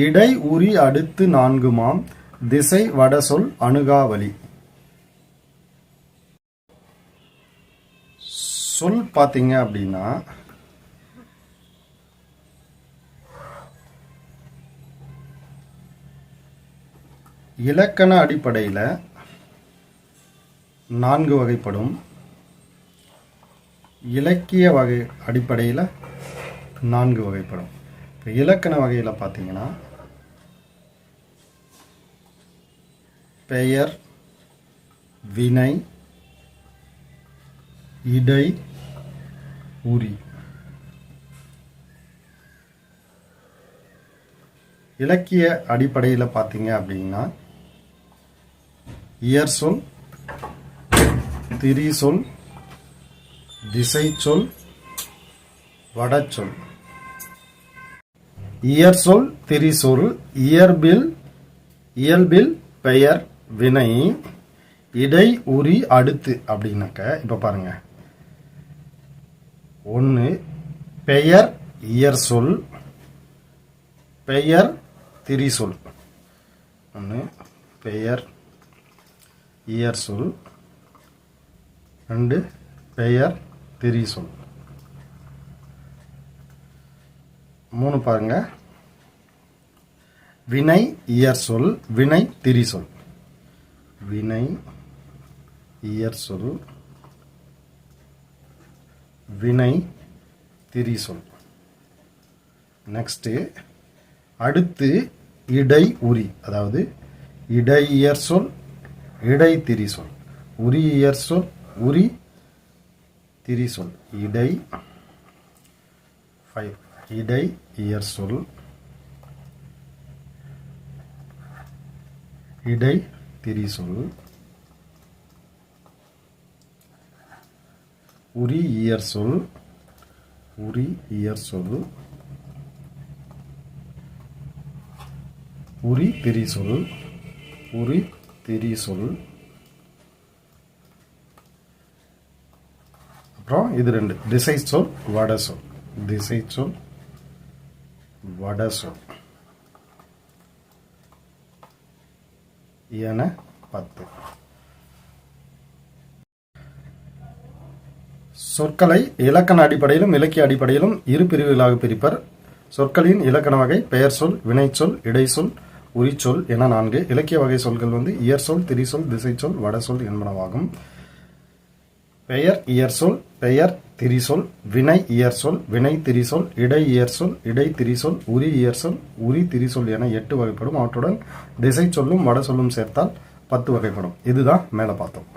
இடை உரி அடுத்து 4மாம். திசை வடசொல் அணுகாவலி. சொல் பார்த்தீங்க அப்படின்னா இலக்கண அடிப்படையில் 4 வகைப்படும். இலக்கிய வகை அடிப்படையில் 4 வகைப்படும். இப்போ இலக்கண வகையில் பார்த்தீங்கன்னா பெயர், வினை, இடை, உரி. இலக்கிய அடிப்படையில் பார்த்தீங்க அப்படின்னா இயற்சொல், திரிசொல், திசைச்சொல், வடச்சொல். இயற்சொல், திரிசொல் இயல்பில் பெயர் வினை இடை உரி அடுத்து அப்படின்னாக்க இப்ப பாருங்க. 1 பெயர் இயற்சொல், பெயர் திரிசொல். 1 பெயர் இயற்சொல், 2 பெயர் திரிசொல். 3 பாருங்க. வினை இயற்சொல், வினை திரிசொல். வினை இயற்சொல், வினை திரிசொல். நெக்ஸ்ட் அடுத்து இடை உரி. அதாவது இடை இயற்சொல், இடை திரிசொல். உரி இயற்சொல், உரி திரிசொல். இடை 5 இடை இயற்சொல், இடை திரிசொல். உரி இயற்சொல், உரி இயற்சொல், உரி திரிசொல், உரி திரிசொல். அப்புறம் இது 2 திசைச்சொல், வடசொல். திசைச்சொல், வடசொல் என 10. சொற்களை இலக்கண அடிப்படையிலும் இலக்கிய அடிப்படையிலும் 2 பிரிவுகளாக பிரிப்பர். சொற்களின் இலக்கண வகை பெயர் சொல், வினைச்சொல், இடைச்சொல், உரிச்சொல் என 4. இலக்கிய வகை சொல்கள் இயற்சொல், திரிசொல், திசைச்சொல், வடசொல் என்பனவாகும். பெயர் இயற்சொல், பெயர் திரிசொல், வினை இயற்சொல், வினை திரிசொல், இடை இயற்சொல், இடை திரிசொல், உரி இயற்சொல், உரி திரிசொல் என 8 வகைப்படும். அவற்றுடன் திசை சொல்லும் வடசொல்லும் சேர்த்தால் 10 வகைப்படும். இதுதான் மேல பார்த்தோம்.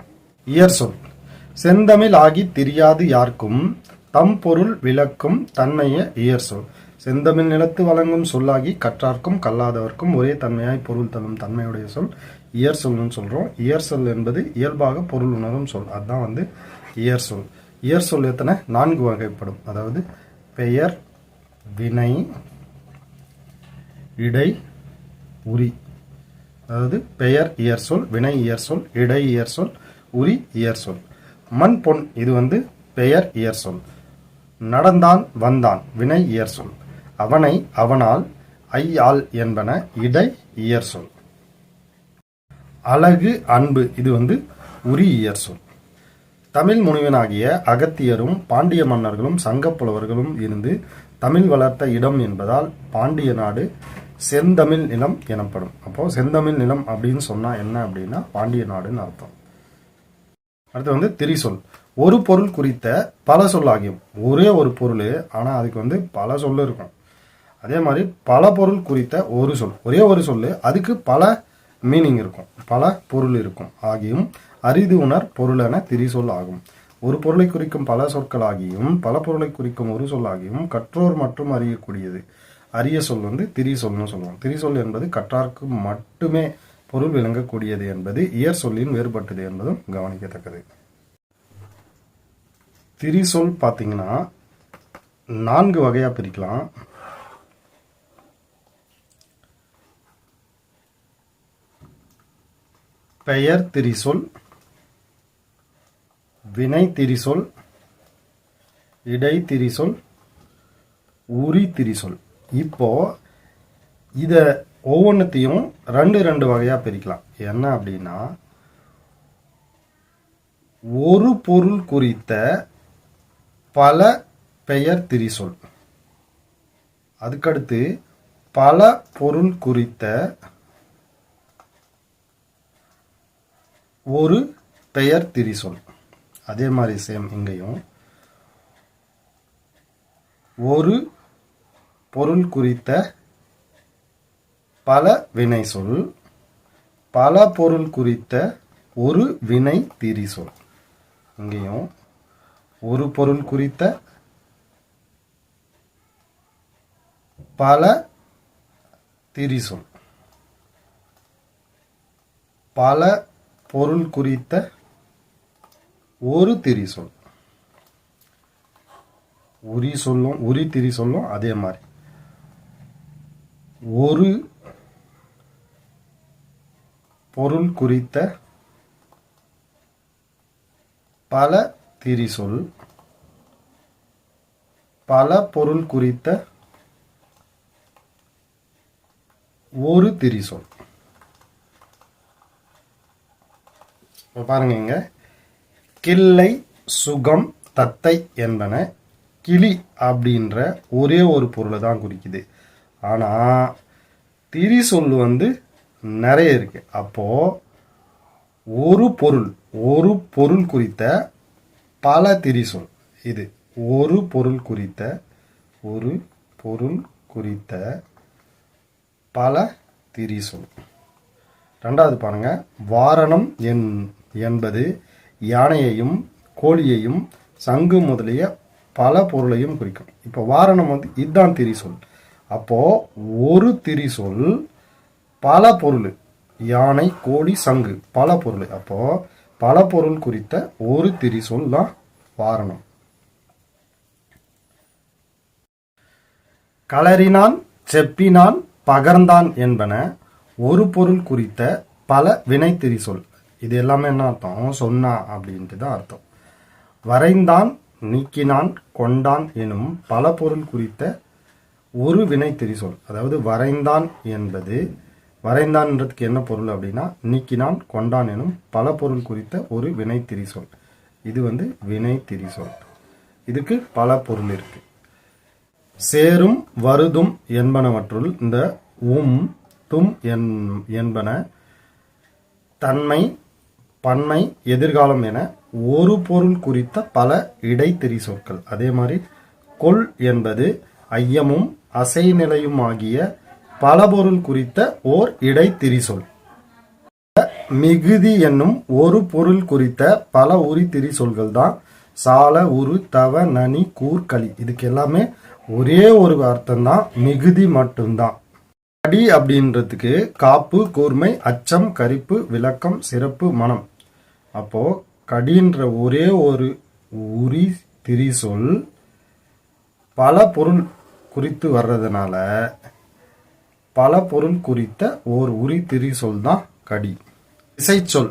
இயற்சொல். செந்தமிழ் ஆகி தெரியாது யார்க்கும் தம் பொருள் விளக்கும் தன்மைய இயற் சொல். செந்தமிழ் நிலத்து வழங்கும் சொல்லாகி கற்றார்க்கும் கல்லாதவர்க்கும் ஒரே தன்மையாய் பொருள் தரும் தன்மையுடைய சொல் இயற் சொல்னு சொல்றோம். இயற் சொல் என்பது இயல்பாக பொருள் உணரும் சொல். அதுதான் இயற் சொல். இயற் சொல் எத்தனை? 4 வகைப்படும். அதாவது பெயர், வினை, இடை, உரி. அதாவது பெயர் இயற் சொல், வினை இயற் சொல், இடை இயற் சொல், உரி இயற் சொல். மண் பொன் இது பெயர் இயற் சொல். நடந்தான் வந்தான் வினை இயற் சொல். அவனை அவனால் ஐயாள் என்பன இடை இயற் சொல். அழகு அன்பு இது உரி இயற் சொல். தமிழ் முனிவனாகிய அகத்தியரும் பாண்டிய மன்னர்களும் சங்கப் புலவர்களும் இருந்து தமிழ் வளர்த்த இடம் என்பதால் பாண்டிய நாடு செந்தமிழ் நிலம் எனப்படும். அப்போ செந்தமிழ் நிலம் அப்படின்னு சொன்னா என்ன அப்படின்னா பாண்டிய நாடுன்னு அர்த்தம். அடுத்து திரிசொல். ஒரு பொருள் குறித்த பல சொல்லாகியும். ஒரே ஒரு பொருள், ஆனா அதுக்கு பல சொல் இருக்கும். அதே மாதிரி பல பொருள் குறித்த ஒரு சொல், ஒரே ஒரு சொல்லு, அதுக்கு பல மீனிங் இருக்கும், பல பொருள் இருக்கும் ஆகியும் அரிது உணர் பொருளென திரிசொல் ஆகும். ஒரு பொருளை குறிக்கும் பல சொற்களாகியும் பல பொருளை குறிக்கும் ஒரு சொல்லாகியும் கற்றோர் மற்றும் அறியக்கூடியது. அரிய சொல் திரிசொல்னு சொல்லுவோம். திரிசொல் என்பது கற்றார்க்கு மட்டுமே பொருள் விளங்கக்கூடியது என்பது இயற் சொல்லின் வேறுபட்டது என்பதும் கவனிக்கத்தக்கது. திரிசொல் பார்த்தீங்கன்னா 4 வகையா பிரிக்கலாம். பெயர் திரிசொல், வினை திரிசொல், இடை திரிசொல், உரி திரிசொல். இப்போ இத ஒவ்வொன்றத்தையும் 2 வகையா பிரிக்கலாம். என்ன அப்படின்னா, ஒரு பொருள் குறித்த பல பெயர் திரிசொல், அதுக்கடுத்து பல பொருள் குறித்த ஒரு பெயர் திரிசொல். அதே மாதிரி சேம் இங்கேயும் ஒரு பொருள் குறித்த பல வினை சொல், பல பொருள் குறித்த ஒரு வினை திரிசொல். இங்கேயும் ஒரு பொருள் குறித்த பல திரிசொல், பல பொருள் குறித்த ஒரு திரிசொல். உரி சொல்லும், உரி திரி சொல்லும். அதே மாதிரி ஒரு பொருள் குறித்த பல திரிசொல், பல பொருள் குறித்த ஒரு திரிசொல். பாருங்க, இங்க கிள்ளை, சுகம், தத்தை என்பன கிளி அப்படின்ற ஒரே ஒரு பொருளை தான் குறிக்குது. ஆனா திரிசொல் நிறைய இருக்கு. அப்போ ஒரு பொருள் குறித்த பல திரிசொல். இது ஒரு பொருள் குறித்த பல திரிசொல். 2வது பாருங்க, வாரணம் என்பது யானையையும் கோழியையும் சங்கு முதலிய பல பொருளையும் குறிக்கும். இப்போ வாரணம் இதுதான் திரிசொல். அப்போ ஒரு திரிசொல் பல பொருள், யானை, கோழி, சங்கு, பல பொருள். அப்போ பல பொருள் குறித்த ஒரு திரிசொல் தான் வாரணம். களறினான், செப்பினான், பகர்ந்தான் என்பன ஒரு பொருள் குறித்த பல வினை திரிசொல். இது எல்லாமே என்ன அர்த்தம்? சொன்னா அப்படின்ட்டு தான் அர்த்தம். வரைந்தான், நீக்கினான், கொண்டான் எனும் பல பொருள் குறித்த ஒரு வினை திரிசொல். அதாவது வரைந்தான் என்பது, வரைந்தான்ன்றதுக்கு என்ன பொருள் அப்படின்னா நீக்கினான், கொண்டான் எனும் பல பொருள் குறித்த ஒரு வினை திரிசொல். இது வினை திரிசொல். இதுக்கு பல பொருள் இருக்கு. சேரும், வருதும் என்பனவற்றுள் இந்த தும் என்பன தன்மை, பன்மை, எதிர்காலம் என ஒரு பொருள் குறித்த பல இடைத்திரி சொற்கள். அதே மாதிரி கொள் என்பது ஐயமும் அசைநிலையும் ஆகிய பல பொருள் குறித்த ஓர் இடைத்திரி சொல். மிகுதி என்னும் ஒரு பொருள் குறித்த பல உரித்திரி சொல்கள் தான் சால உரு தவ நனி கூர் களி. இதுக்கு எல்லாமே ஒரே ஒரு அர்த்தம் தான், மிகுதி மட்டும்தான். கடி அப்படின்றதுக்கு காப்பு, கூர்மை, அச்சம், கரிப்பு, விளக்கம், சிறப்பு, மனம். அப்போ கடின்ற ஒரே ஒரு உரி திரிசொல் பல பொருள் குறித்து வர்றதுனால பல பொருள் குறித்த ஓர் உரி திரிசொல் தான் கடி. திசைச்சொல்.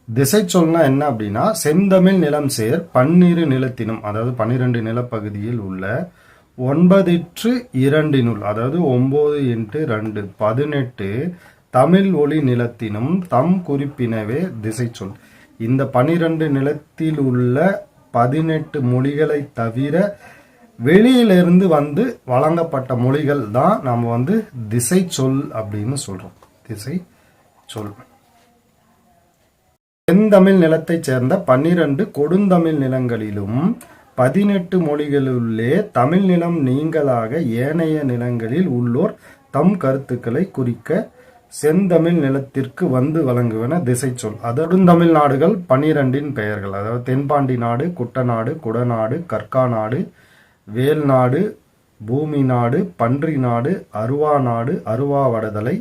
திசைச்சொல்னா என்ன அப்படின்னா, செந்தமிழ் நிலம் சேர் 12 நிலத்தினும், அதாவது 12 நிலப்பகுதியில் உள்ள 9/2 அதாவது 9 × 2 18 தமிழ் ஒளி நிலத்தினும் தம் குறிப்பினவே திசைச்சொல். இந்த 12 நிலத்தில் உள்ள 18 மொழிகளை தவிர வெளியிலிருந்து வந்து வழங்கப்பட்ட மொழிகள் தான் நம்ம திசை சொல் அப்படின்னு சொல்றோம். திசை சொல். தென்தமிழ் நிலத்தைச் சேர்ந்த 12 கொடுந்தமிழ் நிலங்களிலும் 18 மொழிகளுள்ளே தமிழ் நிலம் நீங்களாக ஏனைய நிலங்களில் உள்ளோர் தம் கருத்துக்களை குறிக்க செந்தமிழ் நிலத்திற்கு வந்து வழங்குவன திசை சொல். கொடுந்தமிழ் நாடுகள் 12 பெயர்கள், அதாவது தென்பாண்டி நாடு, குட்டநாடு, குடநாடு, கற்கா நாடு, வேல் நாடு, பூமி நாடு, பன்றி நாடு, அருவா நாடு, அருவா வடதலை,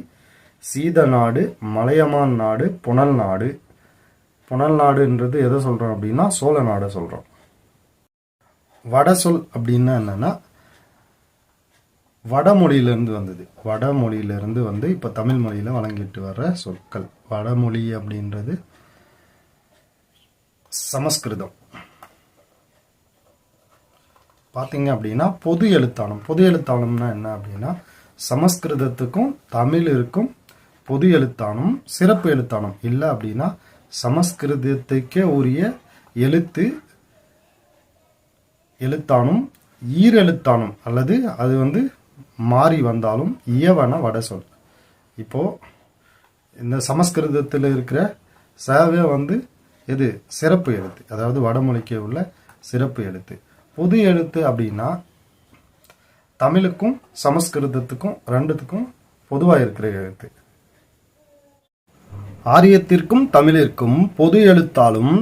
சீத நாடு, மலையமான் நாடு, புனல் நாடு. புனல் நாடுன்றது எதை சொல்றோம் அப்படின்னா சோழ நாடு சொல்றோம். வடசொல் அப்படின்னா என்னன்னா, வடமொழியிலிருந்து வந்தது. வடமொழியிலிருந்து இப்ப தமிழ் மொழியில வழங்கிட்டு வர்ற சொற்கள். வடமொழி அப்படின்றது சமஸ்கிருதம். பார்த்தீங்க அப்படின்னா பொது எழுத்தாளம். பொது எழுத்தாளம்னா என்ன அப்படின்னா, சமஸ்கிருதத்துக்கும் தமிழிற்கும் பொது எழுத்தாளம், சிறப்பு எழுத்தாளம் இல்லை அப்படின்னா சமஸ்கிருதத்துக்கே உரிய எழுத்தானும் ஈரெழுத்தானும் அல்லது அது மாறி வந்தாலும் இயவன வட சொல். இப்போ இந்த சமஸ்கிருதத்தில் இருக்கிற சேவை எது சிறப்பு எழுத்து, அதாவது வடமொழிக்கே உள்ள சிறப்பு எழுத்து. பொது எழுத்து அப்படின்னா தமிழுக்கும் சமஸ்கிருதத்துக்கும் ரெண்டுத்துக்கும் பொதுவாக இருக்கிற எழுத்து. ஆரியத்திற்கும் தமிழிற்கும் பொது எழுத்தாலும்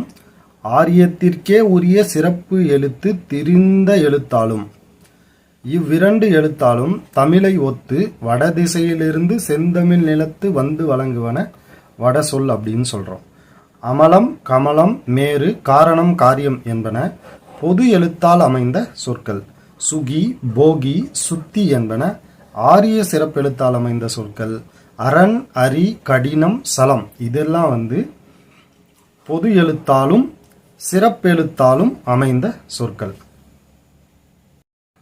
ஆரியத்திற்கே உரிய சிறப்பு எழுத்து திரிந்த எழுத்தாலும் இவ்விரண்டு எழுத்தாலும் தமிழை ஒத்து வடதிசையிலிருந்து செந்தமிழ் நிலத்து வந்து வழங்குவன வட சொல் அப்படின்னு சொல்றோம். அமலம், கமலம், மேரு, காரணம், காரியம் என்பன பொது எழுத்தால் அமைந்த சொற்கள். சுகி, போகி, சுத்தி என்பன ஆரிய சிறப்பெழுத்தால் அமைந்த சொற்கள். அரண், அரி, கடினம், சலம் இதெல்லாம் பொது எழுத்தாலும் சிறப்பெழுத்தாலும் அமைந்த சொற்கள்.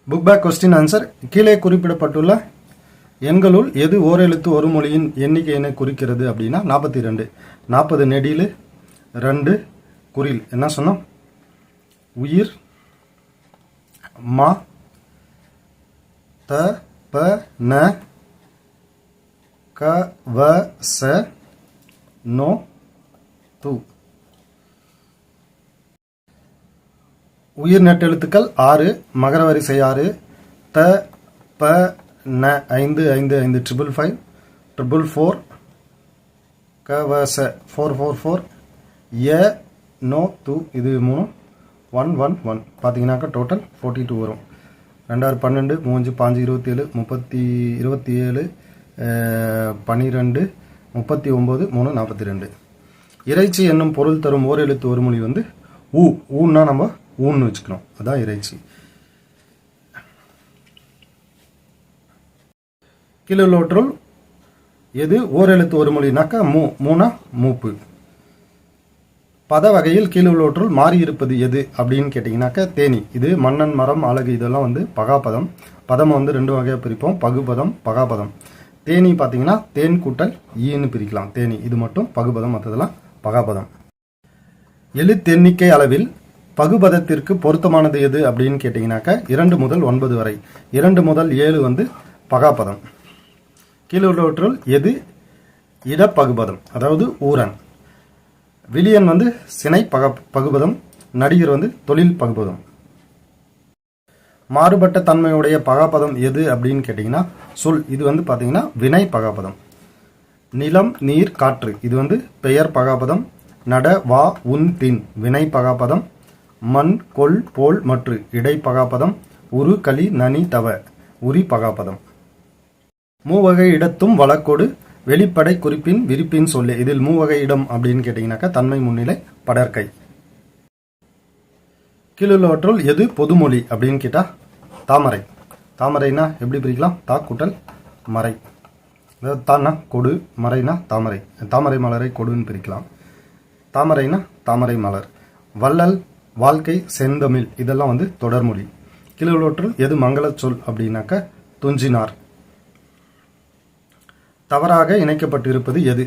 Book back question answer. கீழே குறிப்பிடப்பட்டுள்ள எண்களுள் எது ஓரெழுத்து ஒரு மொழியின் எண்ணிக்கையினை குறிக்கிறது அப்படின்னா 42. 40 நெடில், 2 குறில். என்ன சொன்னோம்? உயிர், மா, த, ப, ந, க, வ, ச, நோ, து. உயிர் நெட்டெழுத்துக்கள் 6, மகர வரிசை 6, த, ப, ந 5 5 5 555 444, க, வ, ச 444, ய, நோ, து இது 3 1 1 1. பார்த்தீங்கன்னாக்கா டோட்டல் 42 வரும். 2012 3 5 27 30 27 12 39 3 42. இறைச்சி என்னும் பொருள் தரும் ஓர் எழுத்து ஒரு மொழி ஊன்னா நம்ம ஊன்னு வச்சுக்கணும். அதான் இறைச்சி. கீழுள்ளவற்றுள் எது ஓர் எழுத்து ஒரு மொழினாக்கா மூணா மூப்பு. பத வகையில் கீழுள்ளவற்றுள் மாறி இருப்பது எது அப்படின்னு கேட்டிங்கனாக்கா தேனி. இது மன்னன், மரம், அழகு இதெல்லாம் பகாபதம். பதம் 2 வகையாக பிரிப்போம், பகுபதம், பகாபதம். தேனி பார்த்தீங்கன்னா தேன் கூட்டல் ஈன்னு பிரிக்கலாம். தேனி இது மட்டும் பகுபதம், மற்றதெல்லாம் பகாபதம். எழுத்தெண்ணிக்கை அளவில் பகுபதத்திற்கு பொருத்தமானது எது அப்படின்னு கேட்டிங்கனாக்கா 2 முதல் 9 வரை. 2 முதல் 7 பகாபதம். கீழுள்ளவற்றுள் எது இடப்பகுபதம், அதாவது ஊரன். விலியன் சினை பகுபதம். நடிகர் தொழில் பகுபதம். மாறுபட்ட தன்மையுடைய பகாபதம் எது அப்படின்னு கேட்டிங்கன்னா சொல். இது பார்த்தீங்கன்னா வினை பகாபதம். நிலம், நீர், காற்று இது பெயர் பகாபதம். நட, வா, உன், தின் வினை பகாபதம். மண் கொள் போல் மற்று இடை பகாபதம் உரு களி நனி தவ உரி பகாபதம். மூவகை இடத்தும் வழக்கொடு வெளிப்படை குறிப்பின் விரிப்பின் சொல்லு. இதில் மூவகை இடம் அப்படின்னு கேட்டீங்கன்னாக்கா தன்மை முன்னிலை படற்கை. கீழுள்ளவற்றுள் எது பொதுமொழி அப்படின்னு கேட்டா தாமரை. தாமரைனா எப்படி பிரிக்கலாம்? தா கூட்டல் மறை. அதாவது தான்னா கொடு, மறைனா தாமரை. தாமரை மலரை கொடுன்னு பிரிக்கலாம். தாமரைனா தாமரை மலர். வள்ளல், வாழ்க்கை, செந்தமிழ் இதெல்லாம் வந்து தொடர்மொழி. கீழுள்ளவற்றுள் எது மங்கள சொல் அப்படின்னாக்க துஞ்சினார். தவறாக இணைக்கப்பட்டிருப்பது எது?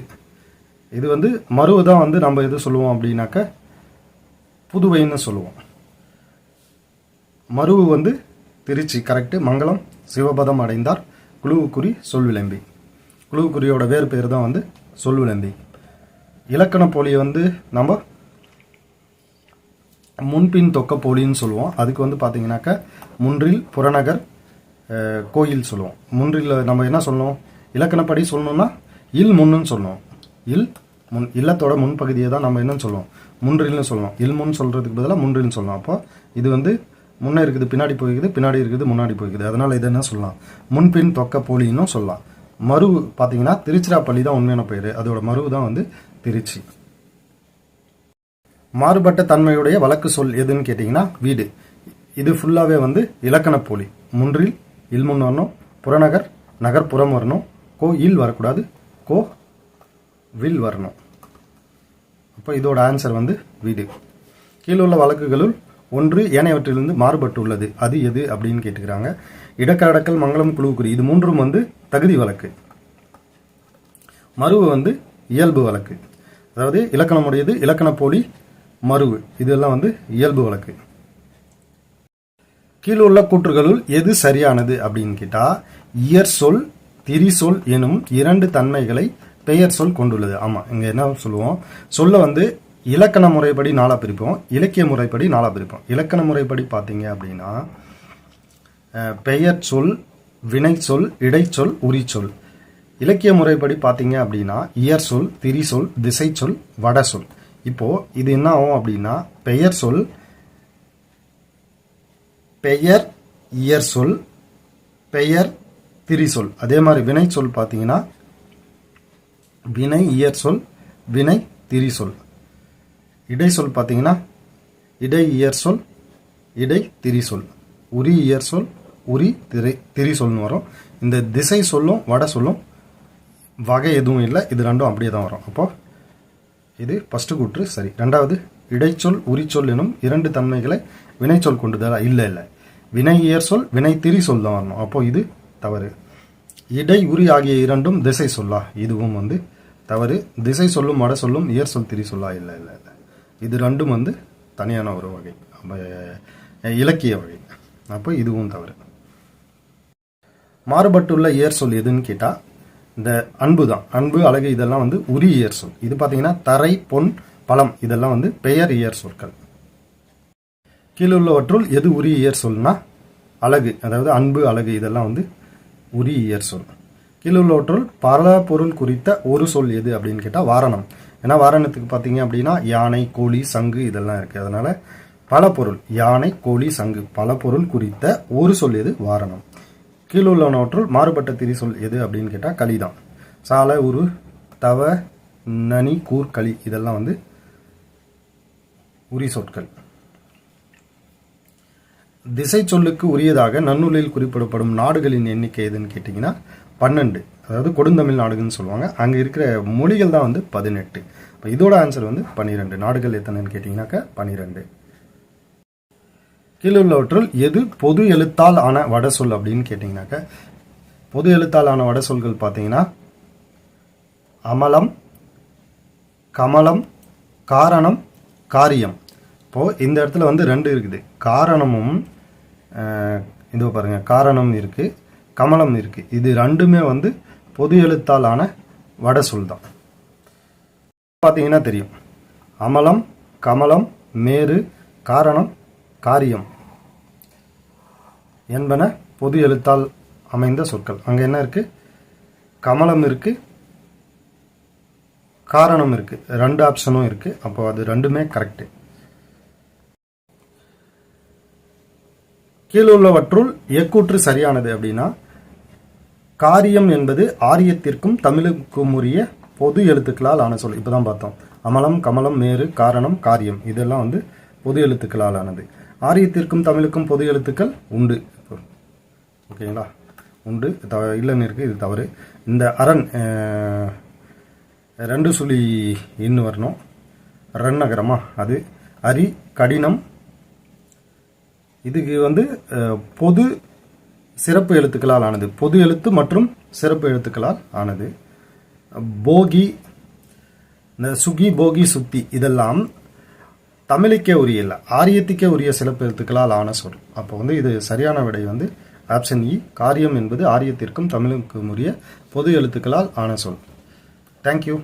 இது வந்து மருவு தான் வந்து நம்ம எது சொல்லுவோம் அப்படின்னாக்க புதுவைன்னு சொல்லுவோம். மருவு வந்து திருச்சி கரெக்டு. மங்களம் சிவபதம் அடைந்தார். குழுவுக்குறி சொல்விளம்பி. குழுவுக்குறியோட வேறு பேர் தான் வந்து சொல்விளம்பி. இலக்கண போலியை வந்து நம்ம முன்பின் தொக்க போலின்னு சொல்லுவோம். அதுக்கு வந்து பார்த்தீங்கன்னாக்க முன்றில் புறநகர் கோயில் சொல்லுவோம். முன்றில் நம்ம என்ன சொல்லணும்? இலக்கணப்படி சொல்லணும்னா இல் முன்னு சொல்லணும். இல் முன், இல்லத்தோட முன்பகுதியை தான் நம்ம என்னன்னு சொல்லுவோம்? முன்றில்னு சொல்லணும். இல் முன் சொல்றதுக்கு பதிலாக முன்றில்னு சொல்லணும். அப்போ இது வந்து முன்னே இருக்குது பின்னாடி போய்க்குது, பின்னாடி இருக்குது முன்னாடி போய்க்குது. அதனால இது என்ன சொல்லலாம்? முன்பின் தொக்க போலின்னு சொல்லலாம். மருவு பார்த்தீங்கன்னா திருச்சிராப்பள்ளி தான் உண்மையான பெயர். அதோட மருவு தான் வந்து திருச்சி. மாறுபட்ட தன்மையுடைய வழக்கு சொல் எதுன்னு கேட்டிங்கன்னா வீடு. இது ஃபுல்லாகவே வந்து இலக்கண போலி. முன்றில் இல் முன் வரணும், புறநகர் நகர்ப்புறம் வரணும், கோ இல் வரக்கூடாது, கோ வில் வரணும். அப்போ இதோட ஆன்சர் வந்து வீடு. கீழுள்ள வழக்குகளுள் ஒன்று ஏனையவற்றிலிருந்து மாறுபட்டுள்ளது அது எது அப்படின்னு கேட்டுக்கிறாங்க. இடக்கடக்கல், மங்களம், குழுவுக்குறி இது மூன்றும் வந்து தகுதி வழக்கு. மருவு வந்து இயல்பு வழக்கு. அதாவது இலக்கணமுடையது இலக்கண போலி, மருவு இதெல்லாம் வந்து இயல்பு வழக்கு. கீழுள்ள கூற்றுகளுள் எது சரியானது அப்படின்னு கேட்டா இயற் சொல் திரிசொல் எனும் இரண்டு தன்மைகளை பெயர் சொல் கொண்டுள்ளது. ஆமா, இங்க என்ன சொல்லுவோம்? சொல்ல வந்து இலக்கண முறைப்படி நாளா பிரிப்போம், இலக்கிய முறைப்படி நாளா பிரிப்போம். இலக்கண முறைப்படி பார்த்தீங்க அப்படின்னா பெயர் சொல், வினை சொல், இடைச்சொல், உரிச்சொல். இலக்கிய முறைப்படி பார்த்தீங்க அப்படின்னா இயற் சொல், திரிசொல், திசை சொல், வட சொல். இப்போ இது என்ன ஆகும் அப்படின்னா பெயர் சொல், பெயர் இயற் சொல், பெயர் திரிசொல். அதே மாதிரி வினை சொல் பார்த்தீங்கன்னா வினை இயற் சொல், வினை திரிசொல். இடை சொல் பார்த்தீங்கன்னா இடை இயற் சொல், இடை திரிசொல். உரி இயற் சொல், உரி திரிசொல்னு வரும். இந்த திசை சொல்லும் வட சொல்லும் வகை எதுவும் இல்லை, இது ரெண்டும் அப்படியே தான் வரும். அப்போ இது ஃபர்ஸ்ட் கூற்று சரி. ரெண்டாவது இடைச்சொல் உரிச்சொல் எனும் இரண்டு தன்மைகளை வினைச்சொல் கொண்டுதா? இல்லை இல்லை, வினை இயற் சொல், வினை திரிசொல் தான் வரணும். அப்போ இது தவறு. இடை உரி ஆகிய இரண்டும் திசை சொல்லா? இதுவும் வந்து தவறு. திசை சொல்லும் வட சொல்லும் இயற் சொல் திரி சொல்லா? இல்லை இல்லை இல்லை, இது ரெண்டும் வந்து தனியான ஒரு வகை, இலக்கிய வகை. அப்போ இதுவும் தவறு. மாறுபட்டுள்ள இயற் சொல் எதுன்னு கேட்டா இந்த அன்பு தான். அன்பு, அழகு இதெல்லாம் வந்து உரி இயற் சொல். இது பார்த்தீங்கன்னா தரை, பொன், பழம் இதெல்லாம் வந்து பெயர் இயற் சொற்கள். கீழுள்ளவற்றுள் எது உரி இயற் சொல்னா அழகு, அதாவது அன்பு, அழகு இதெல்லாம் வந்து உரி இயற் சொல். கீழுள்ளவற்றுள் பல பொருள் குறித்த ஒரு சொல் எது அப்படின்னு கேட்டால் வாரணம். ஏன்னா வாரணத்துக்கு பார்த்தீங்க அப்படின்னா யானை, கோழி, சங்கு இதெல்லாம் இருக்கு. அதனால பல பொருள், யானை, கோழி, சங்கு பல பொருள் குறித்த ஒரு சொல் எது? வாரணம். கீழுள்ளவற்றுள் மாறுபட்ட திரி சொல் எது அப்படின்னு கேட்டால் களிதான். சால, உரு, தவ, நனி, கூர், களி இதெல்லாம் வந்து உரி சொற்கள். திசை சொல்லுக்கு உரியதாக நன்னூலில் குறிப்பிடப்படும் நாடுகளின் எண்ணிக்கை எதுன்னு கேட்டிங்கன்னா 12. அதாவது கொடுந்தமிழ் நாடுகள்னு சொல்லுவாங்க. அங்கே இருக்கிற மொழிகள் தான் வந்து 18. இப்போ இதோட ஆன்சர் வந்து 12. நாடுகள் எத்தனைன்னு கேட்டிங்கனாக்கா 12. கீழுள்ளவற்றுள் எது பொது எழுத்தால் ஆன வட சொல் அப்படின்னு கேட்டிங்கனாக்கா பொது எழுத்தால் ஆன வட சொல்கள் பார்த்தீங்கன்னா அமலம், கமலம், காரணம், காரியம். இப்போது இந்த இடத்துல வந்து 2 இருக்குது. காரணமும் இதோ பாருங்க, காரணம் இருக்கு, கமலம் இருக்கு. இது ரெண்டுமே வந்து பொது எழுத்தால் ஆன வட சொல் தான். பார்த்தீங்கன்னா தெரியும். அமலம், கமலம், மேரு, காரணம், காரியம் என்பன பொது எழுத்தால் அமைந்த சொற்கள். அங்கே என்ன இருக்கு? கமலம் இருக்கு, காரணம் இருக்கு, 2 ஆப்ஷனும் இருக்கு. அப்போ அது ரெண்டுமே கரெக்ட். கீழுள்ளவற்றுள் எக்கூற்று சரியானது அப்படின்னா, காரியம் என்பது ஆரியத்திற்கும் தமிழுக்கும் உரிய பொது எழுத்துக்களால் ஆன சொல். இப்பதான் பார்த்தோம். அமலம், கமலம், மேரு, காரணம், காரியம் இதெல்லாம் வந்து பொது எழுத்துக்களால் ஆனது. ஆரியத்திற்கும் தமிழுக்கும் பொது எழுத்துக்கள் உண்டு. ஓகேங்களா? உண்டு. இல்லைன்னு இருக்கு, இது தவறு. இந்த அரண் 2 சுழி இன்னு வரணும். ரன்னகரமா அது. அரி, கடினம், இதுக்கு வந்து பொது சிறப்பு எழுத்துக்களால் ஆனது. பொது எழுத்து மற்றும் சிறப்பு எழுத்துக்களால் ஆனது. போகி, இந்த சுகி, போகி, சுத்தி இதெல்லாம் தமிழுக்கே உரிய இல்லை, ஆரியத்துக்கே உரிய சிறப்பு எழுத்துக்களால் ஆன சொல். அப்போ வந்து இது சரியான விடை வந்து ஆப்ஷன் இ. காரியம் என்பது ஆரியத்திற்கும் தமிழுக்கும் உரிய பொது எழுத்துக்களால் ஆன சொல். தேங்க்யூ.